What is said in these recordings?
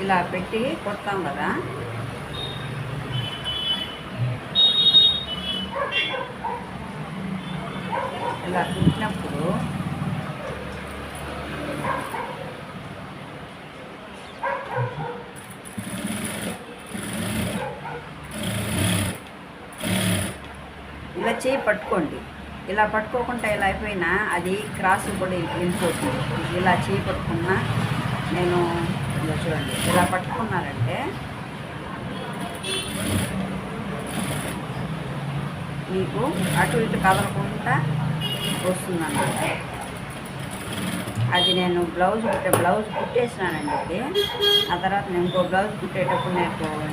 ఇలా పెట్టి కొడతాం కదా, ఇలా కుట్టినప్పుడు ఇలా చేయి పట్టుకోండి. ఇలా పట్టుకోకుండా ఇలా అయిపోయినా అది క్రాస్ కూడా వెళ్ళిపోతుంది. ఇలా చేయి పట్టుకున్నా నేను ఇలా చూడండి, ఇలా పట్టుకున్నారంటే మీకు అటు ఇటు కదలకుండా వస్తుందన్నమాట. అది నేను బ్లౌజ్ కుట్టేసినానండి. అది ఆ తర్వాత నేను ఇంకో బ్లౌజ్ కుట్టేటప్పుడు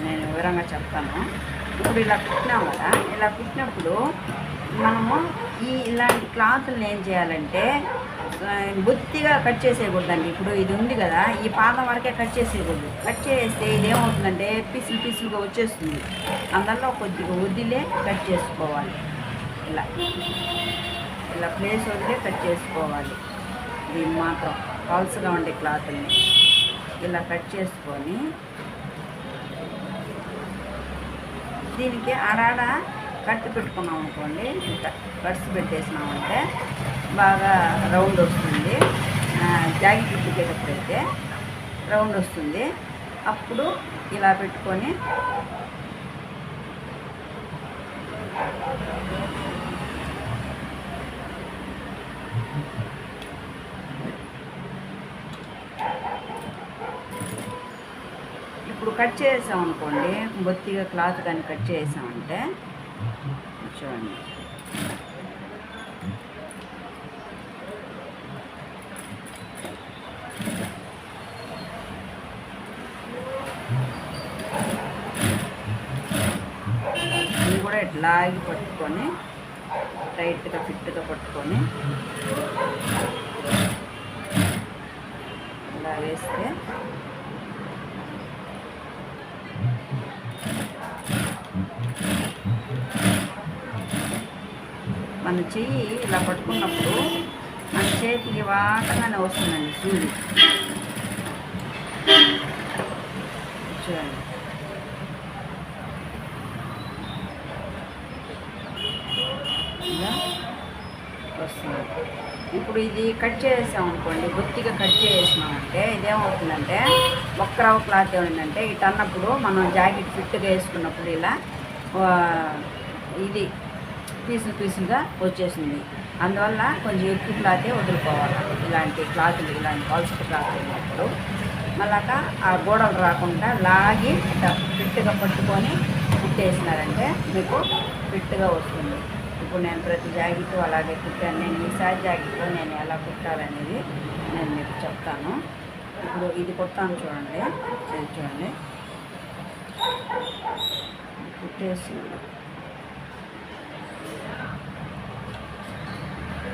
నేను వివరంగా చెప్తాను. ఇప్పుడు ఇలా కుట్టినాం కదా, ఇలా కుట్టినప్పుడు మనము ఇలాంటి క్లాత్ని ఏం చేయాలంటే బొత్తిగా కట్ చేసేయకూడదండి. ఇప్పుడు ఇది ఉంది కదా, ఈ పాదం వరకే కట్ చేసేయకూడదు. కట్ చేస్తే ఇదేమవుతుందంటే పీసులుగా వచ్చేస్తుంది. అందులో కొద్దిగా వదిలే కట్ చేసుకోవాలి. ఇలా ప్లేస్ వదిలే కట్ చేసుకోవాలి. దీన్ని మాత్రం పల్స్గా ఉండే క్లాత్ని ఇలా కట్ చేసుకొని దీనికి ఆడాడ కట్టు పెట్టుకున్నాం అనుకోండి, కట్స్ పెట్టేసినామంటే బాగా రౌండ్ వస్తుంది. జాకెట్ కుట్టేటప్పుడు అయితే రౌండ్ వస్తుంది. అప్పుడు ఇలా పెట్టుకొని ఇప్పుడు కట్ చేసామనుకోండి, బొత్తిగా క్లాత్ కానీ కట్ చేసామంటే చూడండి, ఇది కూడా ఇట్లాగి పట్టుకొని టైట్గా ఫిట్గా పట్టుకొని ఇలా వేస్తే మన చెయ్యి ఇలా పట్టుకున్నప్పుడు మన చేతికి వాటంగానే వస్తుందండి సూది. చూడండి, ఇలా వస్తుంది. ఇప్పుడు ఇది కట్ చేసామనుకోండి, బొత్తిగా కట్ చేసినామంటే ఇదేమవుతుందంటే ఒక్కరవ క్లాత్ ఏమైందంటే ఇటు అన్నప్పుడు మనం జాకెట్ ఫిట్గా వేసుకున్నప్పుడు ఇలా ఇది పీసులుగా వచ్చేసింది. అందువల్ల కొంచెం ఎక్కువ క్లాతే వదులుకోవాలి. ఇలాంటి క్లాతులు, ఇలాంటి పల్సటి క్లాత్ ఉన్నప్పుడు మళ్ళాక ఆ గోడలు రాకుండా లాగి ఫిట్గా పట్టుకొని కుట్టేసినారంటే మీకు ఫిట్గా వస్తుంది. ఇప్పుడు నేను ప్రతి జాకెట్ అలాగే కుట్టాను. నేను ఈసారి జాకెట్లో నేను ఎలా కుట్టాలనేది నేను మీకు చెప్తాను. ఇప్పుడు ఇది కుట్టాను చూడండి, ఇది చూడండి కుట్టేసి